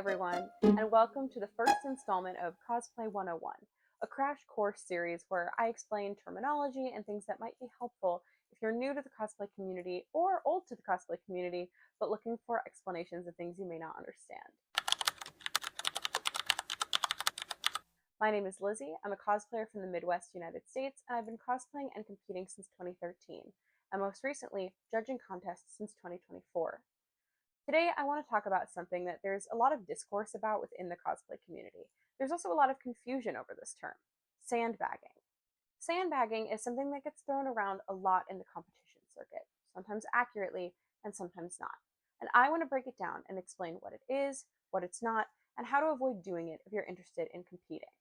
everyone, and welcome to the first installment of Cosplay 101, a crash course series where I explain terminology and things that might be helpful if you're new to the cosplay community or old to the cosplay community, but looking for explanations of things you may not understand. My name is Lizzie. I'm a cosplayer from the Midwest United States, and I've been cosplaying and competing since 2013, and most recently, judging contests since 2024. Today, I want to talk about something that there's a lot of discourse about within the cosplay community. There's also a lot of confusion over this term, sandbagging. Sandbagging is something that gets thrown around a lot in the competition circuit, sometimes accurately and sometimes not. And I want to break it down and explain what it is, what it's not, and how to avoid doing it if you're interested in competing.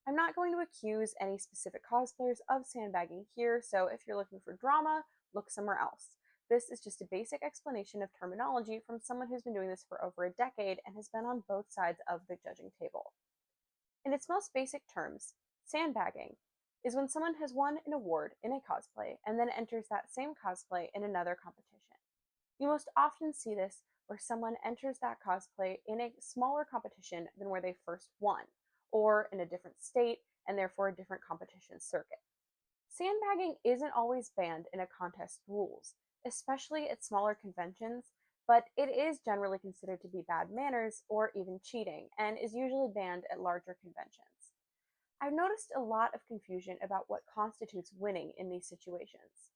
I'm not going to accuse any specific cosplayers of sandbagging here, so if you're looking for drama, look somewhere else. This is just a basic explanation of terminology from someone who's been doing this for over a decade and has been on both sides of the judging table. In its most basic terms, sandbagging is when someone has won an award in a cosplay and then enters that same cosplay in another competition. You most often see this where someone enters that cosplay in a smaller competition than where they first won, or in a different state and therefore a different competition circuit. Sandbagging isn't always banned in a contest rules, especially at smaller conventions, but it is generally considered to be bad manners or even cheating, and is usually banned at larger conventions. I've noticed a lot of confusion about what constitutes winning in these situations.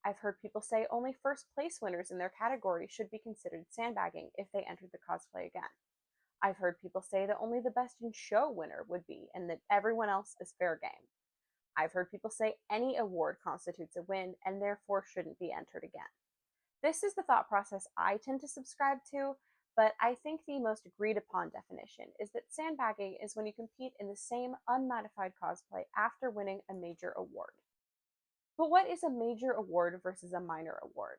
I've heard people say only first place winners in their category should be considered sandbagging if they entered the cosplay again. I've heard people say that only the best in show winner would be, and that everyone else is fair game. I've heard people say any award constitutes a win and therefore shouldn't be entered again. This is the thought process I tend to subscribe to, but I think the most agreed upon definition is that sandbagging is when you compete in the same unmodified cosplay after winning a major award. But what is a major award versus a minor award?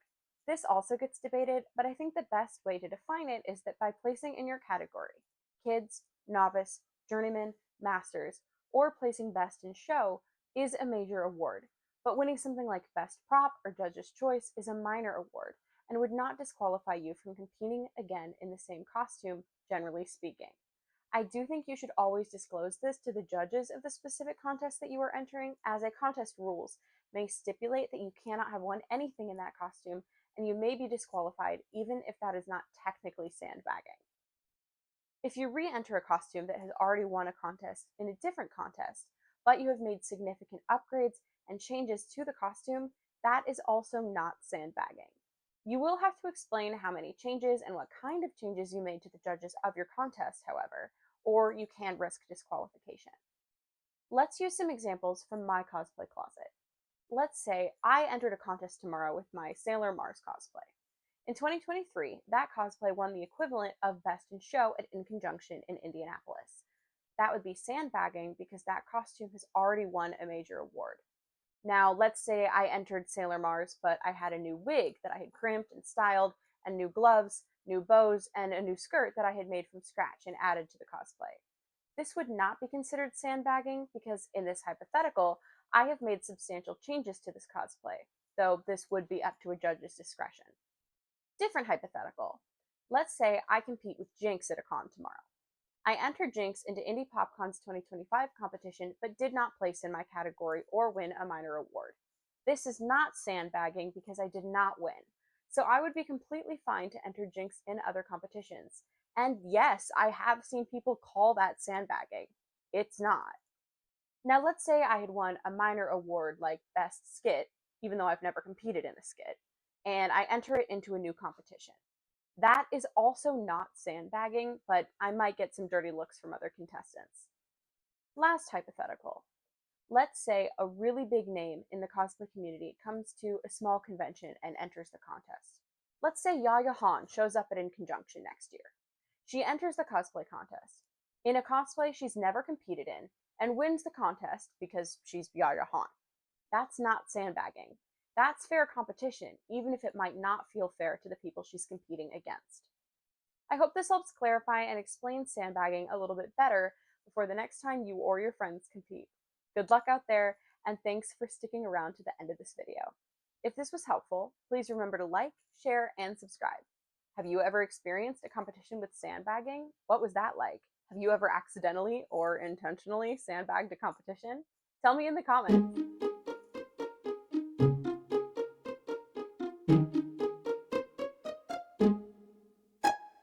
This also gets debated, but I think the best way to define it is that by placing in your category kids, novice, journeyman, masters, or placing best in show is a major award, but winning something like best prop or judge's choice is a minor award and would not disqualify you from competing again in the same costume, generally speaking. I do think you should always disclose this to the judges of the specific contest that you are entering, as a contest rules may stipulate that you cannot have won anything in that costume, and you may be disqualified even if that is not technically sandbagging. If you re-enter a costume that has already won a contest in a different contest, but you have made significant upgrades and changes to the costume, that is also not sandbagging. You will have to explain how many changes and what kind of changes you made to the judges of your contest, however, or you can risk disqualification. Let's use some examples from my cosplay closet. Let's say I entered a contest tomorrow with my Sailor Mars cosplay. In 2023, that cosplay won the equivalent of Best in Show at In Conjunction in Indianapolis. That would be sandbagging because that costume has already won a major award. Now, let's say I entered Sailor Mars, but I had a new wig that I had crimped and styled, and new gloves, new bows, and a new skirt that I had made from scratch and added to the cosplay. This would not be considered sandbagging because in this hypothetical, I have made substantial changes to this cosplay, though this would be up to a judge's discretion. Different hypothetical. Let's say I compete with Jinx at a con tomorrow. I entered Jinx into Indie PopCon's 2025 competition, but did not place in my category or win a minor award. This is not sandbagging because I did not win, so I would be completely fine to enter Jinx in other competitions. And yes, I have seen people call that sandbagging. It's not. Now let's say I had won a minor award like Best Skit, even though I've never competed in a skit, and I enter it into a new competition. That is also not sandbagging, but I might get some dirty looks from other contestants. Last hypothetical. Let's say a really big name in the cosplay community comes to a small convention and enters the contest. Let's say Yaya Han shows up at In Conjunction next year. She enters the cosplay contest in a cosplay she's never competed in and wins the contest because she's Yaya Han. That's not sandbagging. That's fair competition, even if it might not feel fair to the people she's competing against. I hope this helps clarify and explain sandbagging a little bit better before the next time you or your friends compete. Good luck out there, and thanks for sticking around to the end of this video. If this was helpful, please remember to like, share, and subscribe. Have you ever experienced a competition with sandbagging? What was that like? Have you ever accidentally or intentionally sandbagged a competition? Tell me in the comments.